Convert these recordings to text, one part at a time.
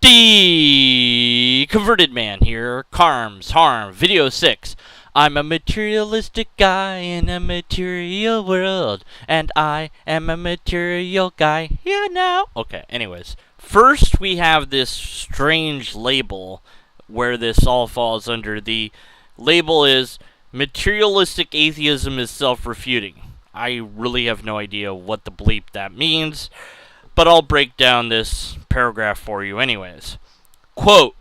Deconverted man here, CARM's Harm, video 6. I'm a materialistic guy in a material world, and I am a material guy here now. Okay, anyways. First, we have this strange label where this all falls under. The label is materialistic atheism is self-refuting. I really have no idea what the bleep that means, but I'll break down this paragraph for you anyways. Quote,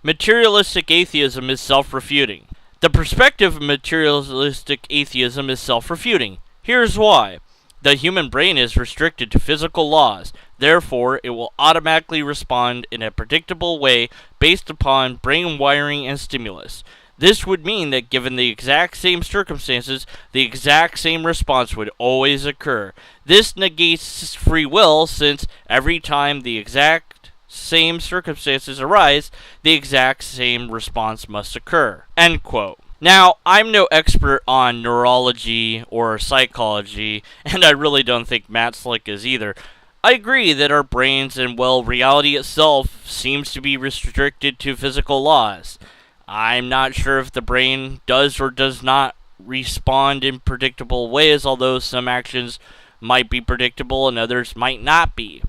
materialistic atheism is self-refuting. The perspective of materialistic atheism is self-refuting. Here's why. The human brain is restricted to physical laws. Therefore, it will automatically respond in a predictable way based upon brain wiring and stimulus. This would mean that given the exact same circumstances, the exact same response would always occur. This negates free will, since every time the exact same circumstances arise, the exact same response must occur. End quote. Now, I'm no expert on neurology or psychology, and I really don't think Matt Slick is either. I agree that our brains and, well, reality itself seems to be restricted to physical laws. I'm not sure if the brain does or does not respond in predictable ways, although some actions might be predictable and others might not be.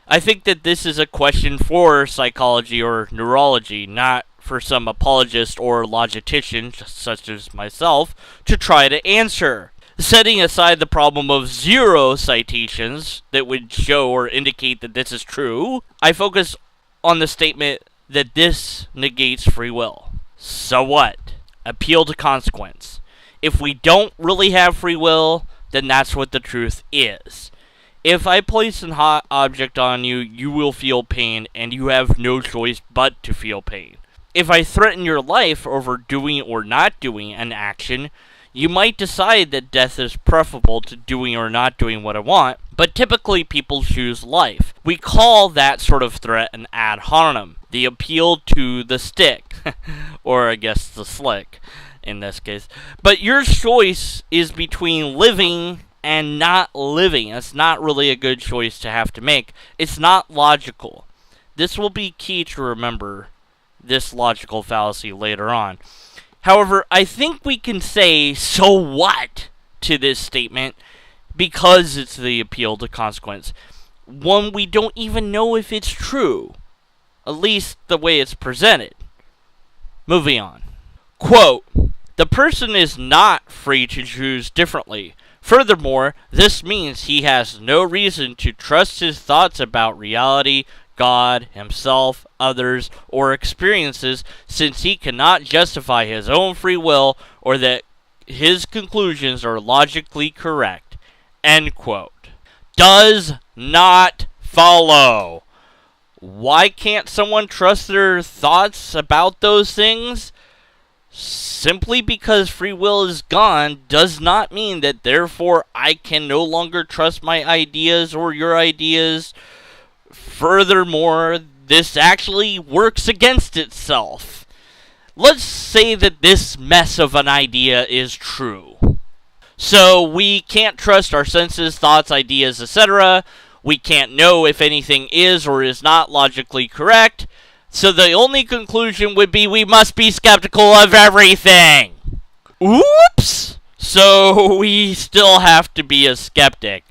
I think that this is a question for psychology or neurology, not for some apologist or logician, such as myself, to try to answer. Setting aside the problem of zero citations that would show or indicate that this is true, I focus on the statement that this negates free will. So what? Appeal to consequence. If we don't really have free will, then that's what the truth is. If I place a hot object on you, you will feel pain, and you have no choice but to feel pain. If I threaten your life over doing or not doing an action, you might decide that death is preferable to doing or not doing what I want, but typically people choose life. We call that sort of threat an ad hominem, the appeal to the stick, or I guess the slick in this case. But your choice is between living and not living. It's not really a good choice to have to make. It's not logical. This will be key to remember this logical fallacy later on. However, I think we can say, so what, to this statement, because it's the appeal to consequence. One, we don't even know if it's true, at least the way it's presented. Moving on. Quote, the person is not free to choose differently. Furthermore, this means he has no reason to trust his thoughts about reality, God, himself, others, or experiences, since he cannot justify his own free will or that his conclusions are logically correct. End quote. Does not follow. Why can't someone trust their thoughts about those things? Simply because free will is gone does not mean that therefore I can no longer trust my ideas or your ideas. Furthermore, this actually works against itself. Let's say that this mess of an idea is true. So we can't trust our senses, thoughts, ideas, etc. We can't know if anything is or is not logically correct. So the only conclusion would be we must be skeptical of everything. Oops! So we still have to be a skeptic.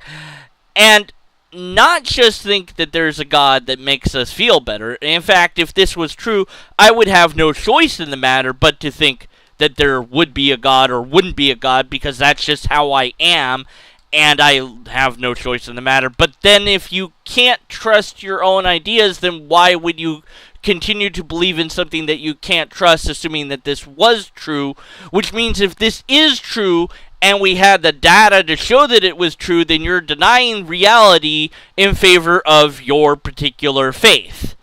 And not just think that there's a God that makes us feel better. In fact, if this was true, I would have no choice in the matter but to think that there would be a God or wouldn't be a God, because that's just how I am, and I have no choice in the matter. But then if you can't trust your own ideas, then why would you continue to believe in something that you can't trust, assuming that this was true? Which means if this is true, and we had the data to show that it was true, then you're denying reality in favor of your particular faith.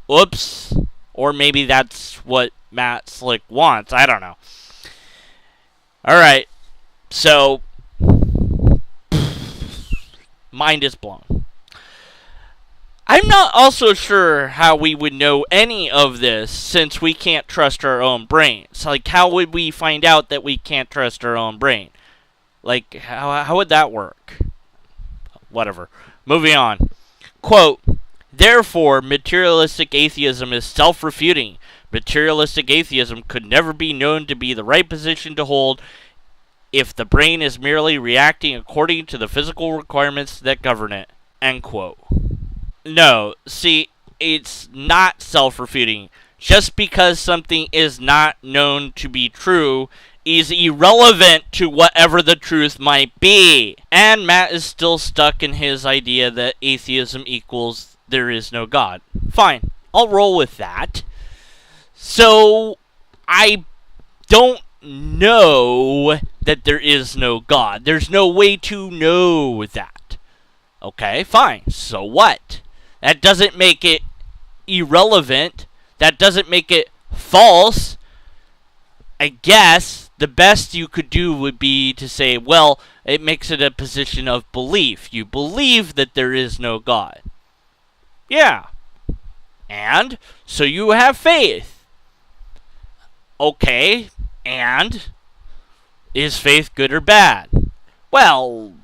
Oops. Or maybe that's what Matt Slick wants. I don't know. Alright. So, mind is blown. I'm not also sure how we would know any of this, since we can't trust our own brains. Like, how would we find out that we can't trust our own brain? Like, how would that work? Whatever. Moving on. Quote, Therefore, materialistic atheism is self-refuting. Materialistic atheism could never be known to be the right position to hold if the brain is merely reacting according to the physical requirements that govern it. End quote. No, see, it's not self-refuting. Just because something is not known to be true is irrelevant to whatever the truth might be. And Matt is still stuck in his idea that atheism equals there is no God. Fine, I'll roll with that. So, I don't know that there is no God. There's no way to know that. Okay, fine. So what? That doesn't make it irrelevant. That doesn't make it false. I guess the best you could do would be to say, well, it makes it a position of belief. You believe that there is no God. Yeah. And so you have faith. Okay, and is faith good or bad? Well,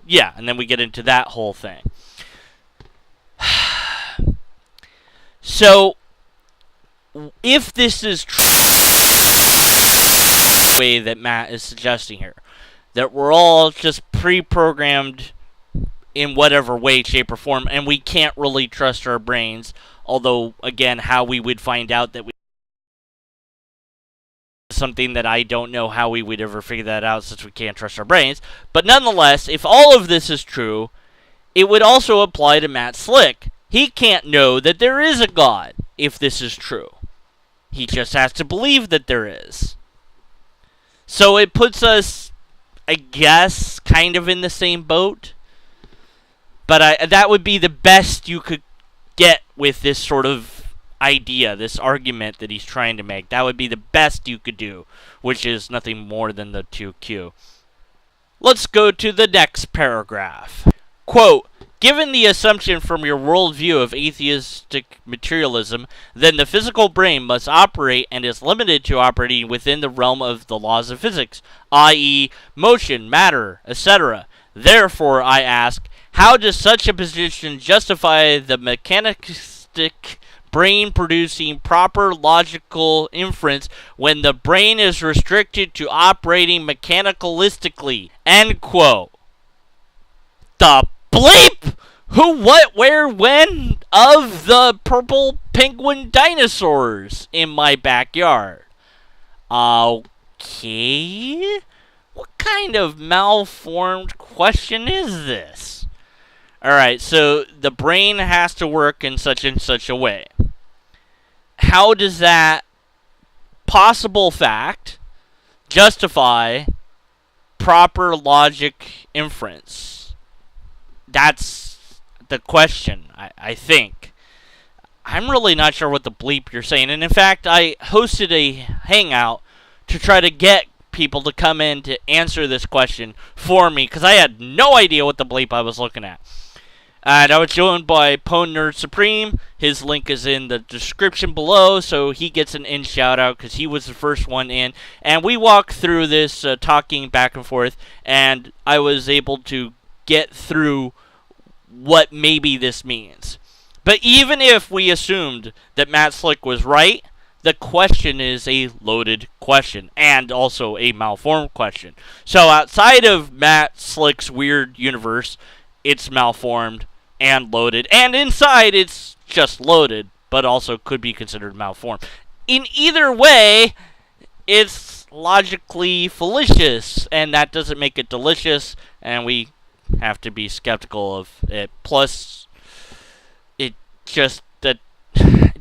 yeah, and then we get into that whole thing. So, if this is true, the way that Matt is suggesting here, that we're all just pre-programmed in whatever way, shape, or form, and we can't really trust our brains, although, again, how we would find out that we something that I don't know how we would ever figure that out since we can't trust our brains. But nonetheless, if all of this is true, it would also apply to Matt Slick. He can't know that there is a God if this is true. He just has to believe that there is. So it puts us, I guess, kind of in the same boat. But that would be the best you could get with this sort of idea, this argument that he's trying to make. That would be the best you could do, which is nothing more than the 2Q. Let's go to the next paragraph. Quote, given the assumption from your worldview of atheistic materialism, then the physical brain must operate and is limited to operating within the realm of the laws of physics, i.e., motion, matter, etc. Therefore, I ask, how does such a position justify the mechanistic brain producing proper logical inference when the brain is restricted to operating mechanicalistically? End quote. The bleep? Who, what, where, when of the purple penguin dinosaurs in my backyard? Okay. What kind of malformed question is this? Alright, so the brain has to work in such and such a way. How does that possible fact justify proper logic inference? That's the question, I think. I'm really not sure what the bleep you're saying. And in fact, I hosted a hangout to try to get people to come in to answer this question for me, because I had no idea what the bleep I was looking at. And I was joined by PWNerdSupreme. His link is in the description below, so he gets an in shout-out because he was the first one in. And we walked through this talking back and forth, and I was able to get through what maybe this means. But even if we assumed that Matt Slick was right, the question is a loaded question, and also a malformed question. So outside of Matt Slick's weird universe, it's malformed and loaded, and inside it's just loaded, but also could be considered malformed. In either way, it's logically fallacious, and that doesn't make it delicious, and we have to be skeptical of it. Plus, it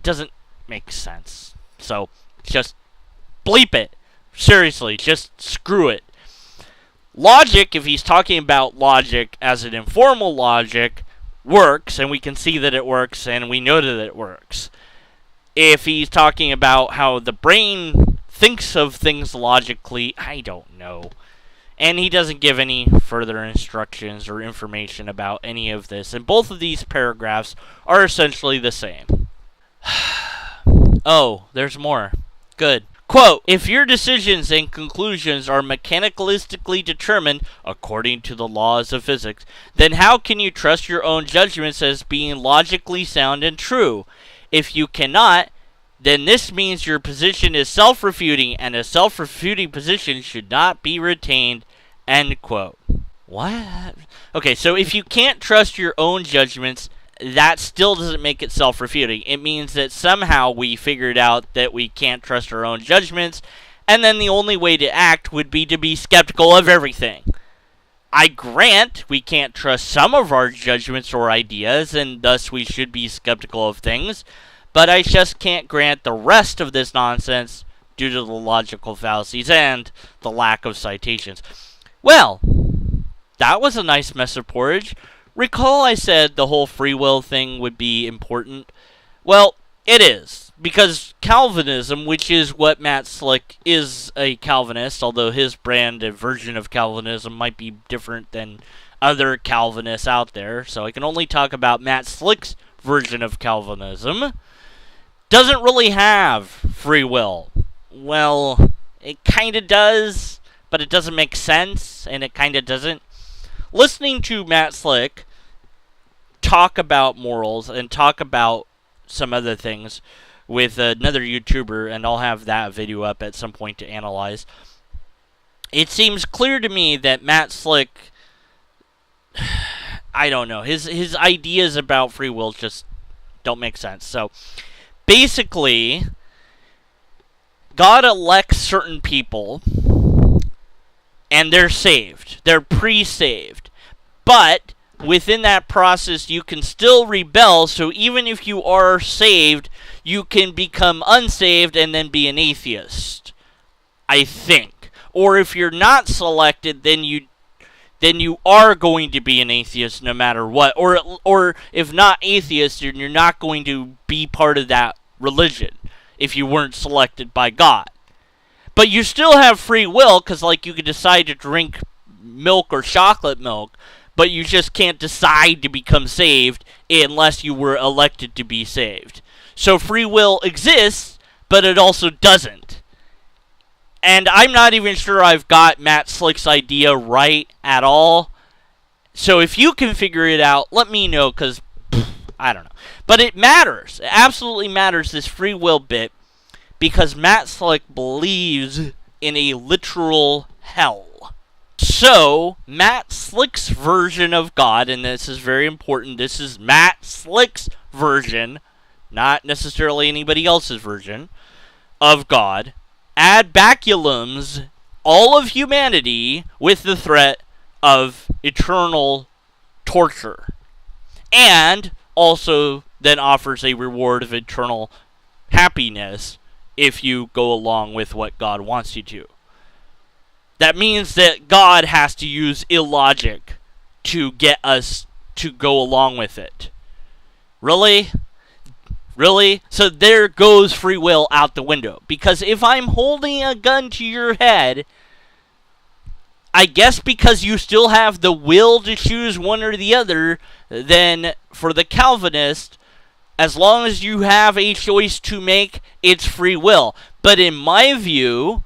doesn't make sense. So, just bleep it. Seriously, just screw it. Logic, if he's talking about logic as an informal logic, works, and we can see that it works, and we know that it works. If he's talking about how the brain thinks of things logically, I don't know. And he doesn't give any further instructions or information about any of this, and both of these paragraphs are essentially the same. Oh, there's more. Good. Quote, if your decisions and conclusions are mechanicalistically determined according to the laws of physics, then how can you trust your own judgments as being logically sound and true? If you cannot, then this means your position is self-refuting, and a self-refuting position should not be retained, end quote. What? Okay, so if you can't trust your own judgments, that still doesn't make it self-refuting. It means that somehow we figured out that we can't trust our own judgments, and then the only way to act would be to be skeptical of everything. I grant we can't trust some of our judgments or ideas, and thus we should be skeptical of things, but I just can't grant the rest of this nonsense due to the logical fallacies and the lack of citations. Well, that was a nice mess of porridge. Recall I said the whole free will thing would be important? Well, it is, because Calvinism, which is what Matt Slick is a Calvinist, although his brand and version of Calvinism might be different than other Calvinists out there, so I can only talk about Matt Slick's version of Calvinism, doesn't really have free will. Well, it kind of does, but it doesn't make sense, and it kind of doesn't. Listening to Matt Slick talk about morals and talk about some other things with another YouTuber, and I'll have that video up at some point to analyze, it seems clear to me that Matt Slick, I don't know, his ideas about free will just don't make sense. So, basically, God elects certain people, and they're saved. They're pre-saved. But within that process, you can still rebel, so even if you are saved, you can become unsaved and then be an atheist, I think. Or if you're not selected, then you are going to be an atheist no matter what. Or if not atheist, then you're not going to be part of that religion if you weren't selected by God. But you still have free will, because like you could decide to drink milk or chocolate milk, but you just can't decide to become saved unless you were elected to be saved. So free will exists, but it also doesn't. And I'm not even sure I've got Matt Slick's idea right at all. So if you can figure it out, let me know, because I don't know. But it matters. It absolutely matters, this free will bit, because Matt Slick believes in a literal hell. So, Matt Slick's version of God, and this is very important, this is Matt Slick's version, not necessarily anybody else's version, of God, ad baculums all of humanity with the threat of eternal torture. And also then offers a reward of eternal happiness if you go along with what God wants you to. That means that God has to use illogic to get us to go along with it. Really? Really? So there goes free will out the window. Because if I'm holding a gun to your head, I guess because you still have the will to choose one or the other, then for the Calvinist, as long as you have a choice to make, it's free will. But in my view,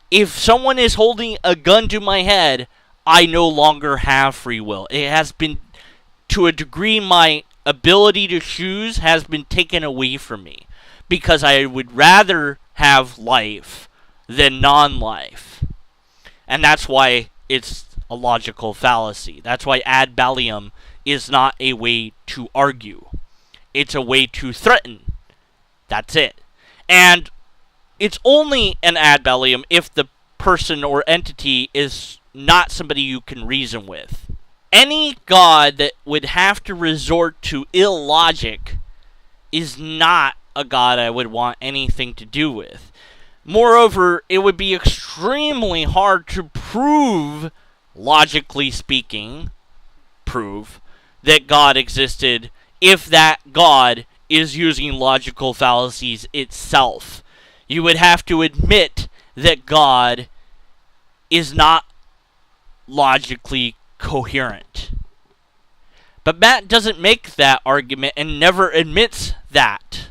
if someone is holding a gun to my head, I no longer have free will. It has been, to a degree, my ability to choose has been taken away from me. Because I would rather have life than non-life. And that's why it's a logical fallacy. That's why ad ballum is not a way to argue. It's a way to threaten. That's it. And it's only an ad ballum if the person or entity is not somebody you can reason with. Any God that would have to resort to illogic is not a God I would want anything to do with. Moreover, it would be extremely hard to prove, logically speaking, that God existed if that God is using logical fallacies itself. You would have to admit that God is not logically coherent. But Matt doesn't make that argument and never admits that.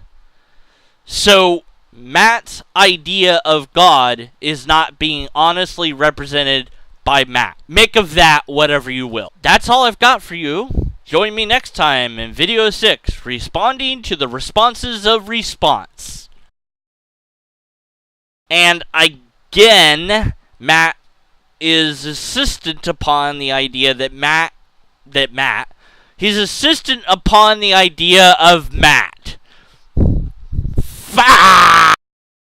So, Matt's idea of God is not being honestly represented by Matt. Make of that whatever you will. That's all I've got for you. Join me next time in video 6, responding to the responses of response. And again, Matt is insistent upon the idea that he's insistent upon the idea of Matt. Fuck!